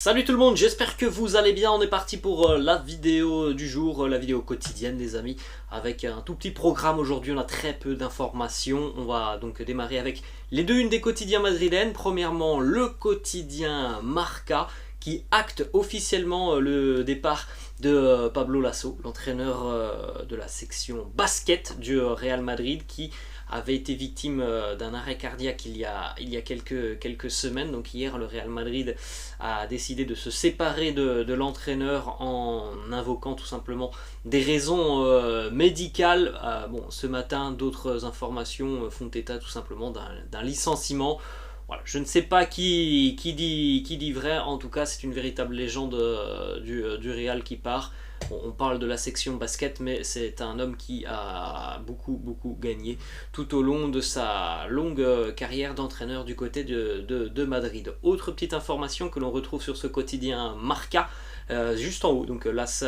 Salut tout le monde, j'espère que vous allez bien. On est parti pour la vidéo du jour, la vidéo quotidienne les amis, avec un tout petit programme. Aujourd'hui on a très peu d'informations. On va donc démarrer avec les deux unes des quotidiens madrilènes. Premièrement le quotidien Marca qui acte officiellement le départ de Pablo Lasso, l'entraîneur de la section basket du Real Madrid, qui avait été victime d'un arrêt cardiaque il y a quelques semaines. Donc hier, le Real Madrid a décidé de se séparer de l'entraîneur en invoquant tout simplement des raisons médicales. Bon, ce matin, d'autres informations font état tout simplement d'un licenciement. Voilà, je ne sais pas qui dit vrai, en tout cas c'est une véritable légende du Real qui part. On parle de la section basket, mais c'est un homme qui a beaucoup gagné tout au long de sa longue carrière d'entraîneur du côté de Madrid. Autre petite information que l'on retrouve sur ce quotidien Marca, juste en haut, donc las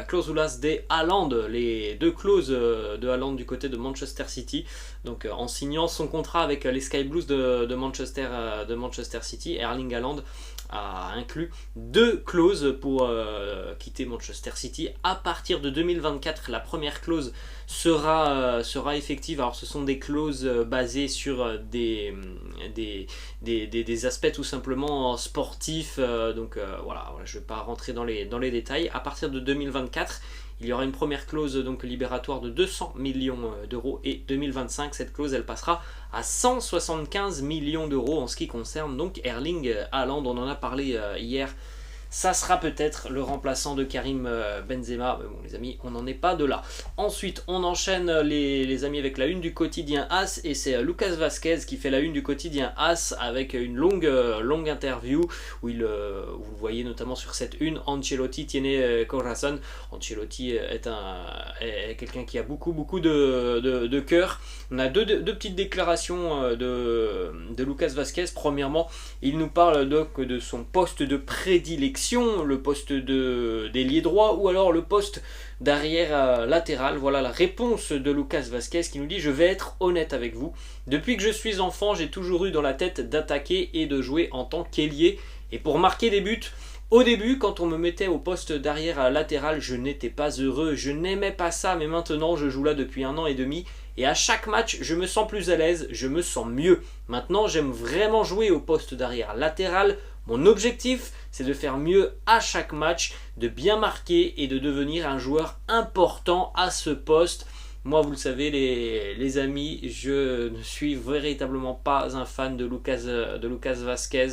cláusulas de Haaland, les deux clauses de Haaland du côté de Manchester City. Donc en signant son contrat avec les Sky Blues de Manchester City, Erling Haaland a inclus deux clauses pour quitter Manchester City à partir de 2024. La première clause sera effective. Alors ce sont des clauses basées sur des aspects tout simplement sportifs. Voilà, je ne vais pas rentrer dans les détails. À partir de 2024, il y aura une première clause donc libératoire de 200 millions d'euros, et 2025, cette clause elle passera à 175 millions d'euros en ce qui concerne donc Erling Haaland. On en a parlé hier. Ça sera peut-être le remplaçant de Karim Benzema. Mais bon les amis, on n'en est pas de là. Ensuite, on enchaîne les amis avec la une du quotidien AS, et c'est Lucas Vázquez qui fait la une du quotidien AS avec une longue interview où vous le voyez notamment sur cette une. Ancelotti tiene corazón. Ancelotti est quelqu'un qui a beaucoup de cœur. On a deux petites déclarations de Lucas Vázquez. Premièrement, il nous parle donc de son poste de prédilection, le poste d'ailier droit ou alors le poste d'arrière latéral. Voilà la réponse de Lucas Vázquez qui nous dit: je vais être honnête avec vous, depuis que je suis enfant j'ai toujours eu dans la tête d'attaquer et de jouer en tant qu'ailier, et pour marquer des buts. Au début, quand on me mettait au poste d'arrière latéral, je n'étais pas heureux, je n'aimais pas ça, mais maintenant je joue là depuis 1 an et demi, et à chaque match je me sens plus à l'aise, je me sens mieux. Maintenant j'aime vraiment jouer au poste d'arrière latéral. Mon objectif, c'est de faire mieux à chaque match, de bien marquer et de devenir un joueur important à ce poste. Moi, vous le savez les amis, je ne suis véritablement pas un fan de Lucas Vázquez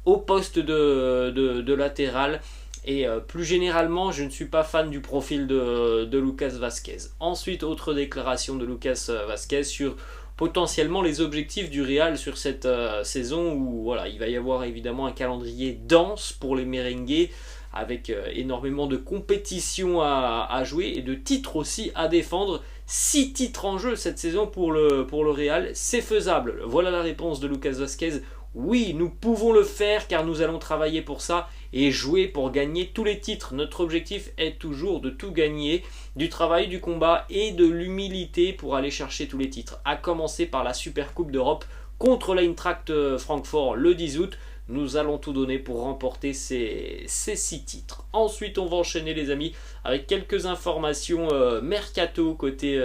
au poste de latéral. Et plus généralement, je ne suis pas fan du profil de Lucas Vázquez. Ensuite, autre déclaration de Lucas Vázquez sur potentiellement les objectifs du Real sur cette saison, où voilà, il va y avoir évidemment un calendrier dense pour les merengues, avec énormément de compétitions à jouer et de titres aussi à défendre. 6 titres en jeu cette saison pour le Real, c'est faisable. Voilà la réponse de Lucas Vázquez. Oui, nous pouvons le faire car nous allons travailler pour ça et jouer pour gagner tous les titres. Notre objectif est toujours de tout gagner, du travail, du combat et de l'humilité pour aller chercher tous les titres. À commencer par la Super Coupe d'Europe contre l'Eintracht Francfort le 10 août. Nous allons tout donner pour remporter ces 6 titres. Ensuite, on va enchaîner les amis avec quelques informations mercato côté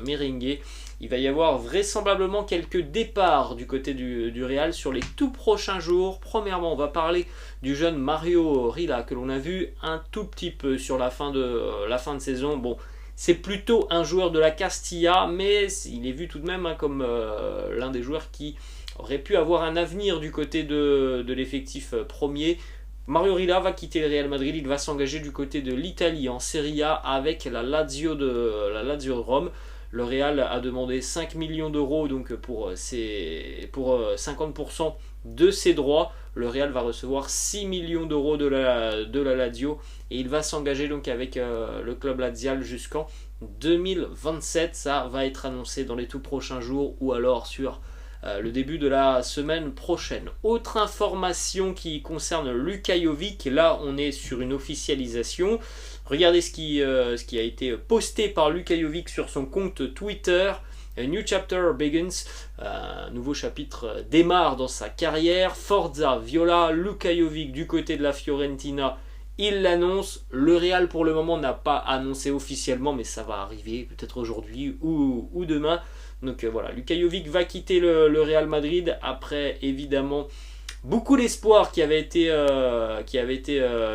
merengue. Il va y avoir vraisemblablement quelques départs du côté du Real sur les tout prochains jours. Premièrement, on va parler du jeune Mario Rila que l'on a vu un tout petit peu sur la fin de saison. Bon, c'est plutôt un joueur de la Castilla, mais il est vu tout de même comme l'un des joueurs qui aurait pu avoir un avenir du côté de l'effectif premier. Mario Rila va quitter le Real Madrid, il va s'engager du côté de l'Italie en Serie A avec la Lazio de Rome. Le Real a demandé 5 millions d'euros donc pour 50% de ses droits. Le Real va recevoir 6 millions d'euros de la Lazio, et il va s'engager donc avec le club lazial jusqu'en 2027. Ça va être annoncé dans les tout prochains jours ou alors sur le début de la semaine prochaine. Autre information qui concerne Luka Jovic, là on est sur une officialisation. Regardez ce qui a été posté par Luka Jovic sur son compte Twitter. A New Chapter Begins, un nouveau chapitre démarre dans sa carrière. Forza Viola, Luka Jovic du côté de la Fiorentina, il l'annonce. Le Real pour le moment n'a pas annoncé officiellement, mais ça va arriver peut-être aujourd'hui ou demain. Donc voilà, Luka Jovic va quitter le Real Madrid après évidemment beaucoup d'espoir qui avait été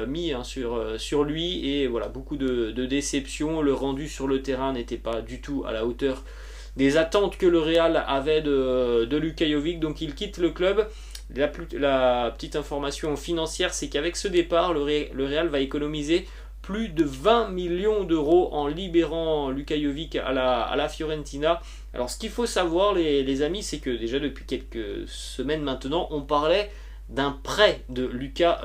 mis sur lui, et voilà, beaucoup de déceptions. Le rendu sur le terrain n'était pas du tout à la hauteur des attentes que le Real avait de Luka Jovic, donc il quitte le club. La petite information financière, c'est qu'avec ce départ, le Real va économiser plus de 20 millions d'euros en libérant Luka Jovic à la Fiorentina. Alors ce qu'il faut savoir les amis, c'est que déjà depuis quelques semaines maintenant, on parlait d'un prêt de Luka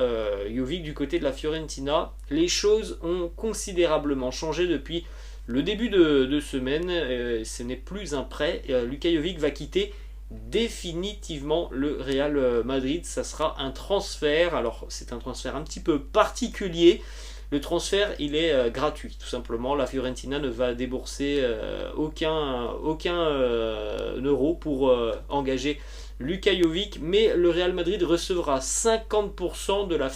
Jovic du côté de la Fiorentina. Les choses ont considérablement changé depuis le début de semaine. Ce n'est plus un prêt. Luka Jovic va quitter définitivement le Real Madrid. Ça sera un transfert. Alors c'est un transfert un petit peu particulier. Le transfert, il est gratuit, tout simplement. La Fiorentina ne va débourser aucun euro pour engager Luka Jovic, mais le Real Madrid recevra 50% de la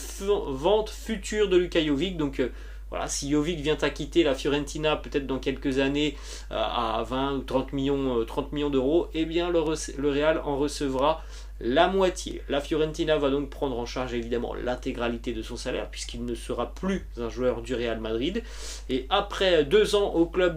vente future de Luka Jovic. Donc voilà, si Jovic vient à quitter la Fiorentina peut-être dans quelques années à 20 ou 30 millions d'euros, eh bien le Real en recevra la moitié. La Fiorentina va donc prendre en charge évidemment l'intégralité de son salaire, puisqu'il ne sera plus un joueur du Real Madrid. Et après 2 ans au club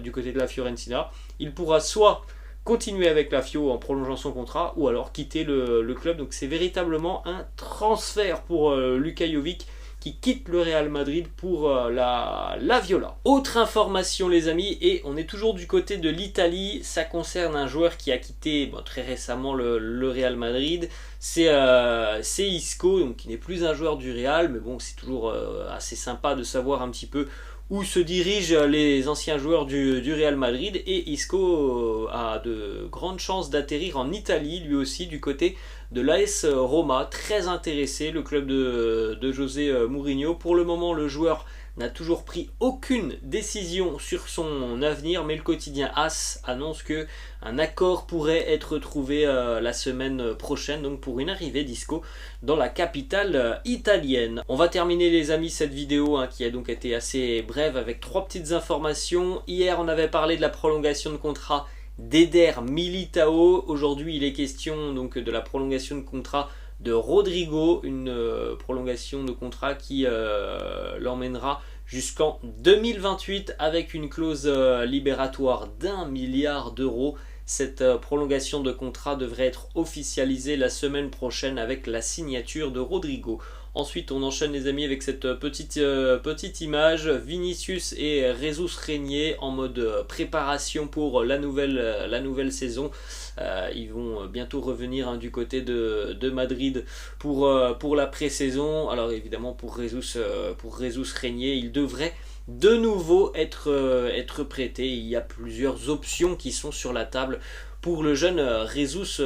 du côté de la Fiorentina, il pourra soit continuer avec la Fio en prolongeant son contrat, ou alors quitter le club. Donc c'est véritablement un transfert pour Luka Jovic, qui quitte le Real Madrid pour la Viola. Autre information les amis, et on est toujours du côté de l'Italie, ça concerne un joueur qui a quitté très récemment le Real Madrid, c'est Isco, donc qui n'est plus un joueur du Real, mais bon, c'est toujours assez sympa de savoir un petit peu où se dirigent les anciens joueurs du Real Madrid, et Isco a de grandes chances d'atterrir en Italie, lui aussi du côté de l'AS Roma, très intéressé, le club de José Mourinho. Pour le moment, le joueur n'a toujours pris aucune décision sur son avenir, mais le quotidien AS annonce que un accord pourrait être trouvé la semaine prochaine, donc pour une arrivée d'Isco dans la capitale italienne. On va terminer les amis cette vidéo qui a donc été assez brève avec 3 petites informations. Hier on avait parlé de la prolongation de contrat d'Eder Militao. Aujourd'hui il est question donc de la prolongation de contrat de Rodrigo, une prolongation de contrat qui l'emmènera jusqu'en 2028 avec une clause libératoire d'1 milliard d'euros. Cette prolongation de contrat devrait être officialisée la semaine prochaine avec la signature de Rodrigo. Ensuite on enchaîne les amis avec cette petite image, Vinicius et Jesus Régnier en mode préparation pour la nouvelle saison. Ils vont bientôt revenir du côté de Madrid pour la pré-saison. Alors évidemment pour Jesus Régnier, il devrait de nouveau être prêté. Il y a plusieurs options qui sont sur la table pour le jeune Jesus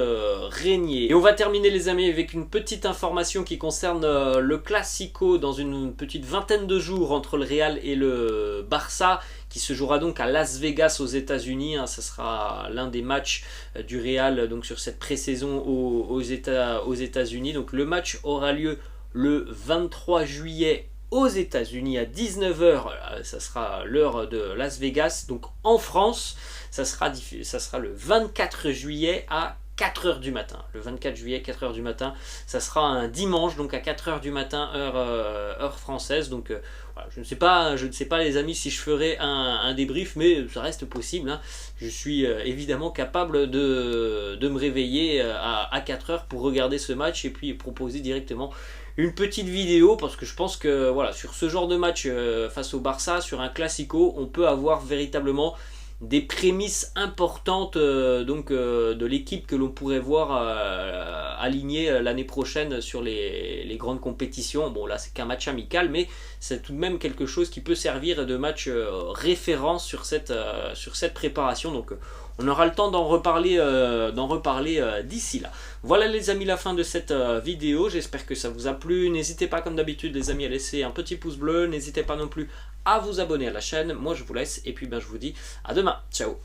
Régnier. Et on va terminer les amis avec une petite information qui concerne le Classico dans une petite vingtaine de jours entre le Real et le Barça, qui se jouera donc à Las Vegas aux États-Unis. Ça sera l'un des matchs du Real donc sur cette pré-saison aux États-Unis. Donc le match aura lieu le 23 juillet aux États-Unis à 19 h, ça sera l'heure de Las Vegas. Donc en France, ça sera le 24 juillet à 4 h du matin. Le 24 juillet, 4 h du matin, ça sera un dimanche, donc à 4 h du matin, heure française. Donc voilà, je ne sais pas les amis si je ferai un débrief, mais ça reste possible. Je suis évidemment capable de me réveiller à 4 h pour regarder ce match et puis proposer directement une petite vidéo, parce que je pense que voilà, sur ce genre de match face au Barça, sur un Classico, on peut avoir véritablement des prémices importantes de l'équipe que l'on pourrait voir alignée l'année prochaine sur les grandes compétitions. Bon là c'est qu'un match amical, mais c'est tout de même quelque chose qui peut servir de match référence sur cette préparation. Donc on aura le temps d'en reparler d'ici là. Voilà les amis, la fin de cette vidéo. J'espère que ça vous a plu. N'hésitez pas comme d'habitude les amis à laisser un petit pouce bleu. N'hésitez pas non plus à vous abonner à la chaîne. Moi je vous laisse et puis je vous dis à demain. Ciao.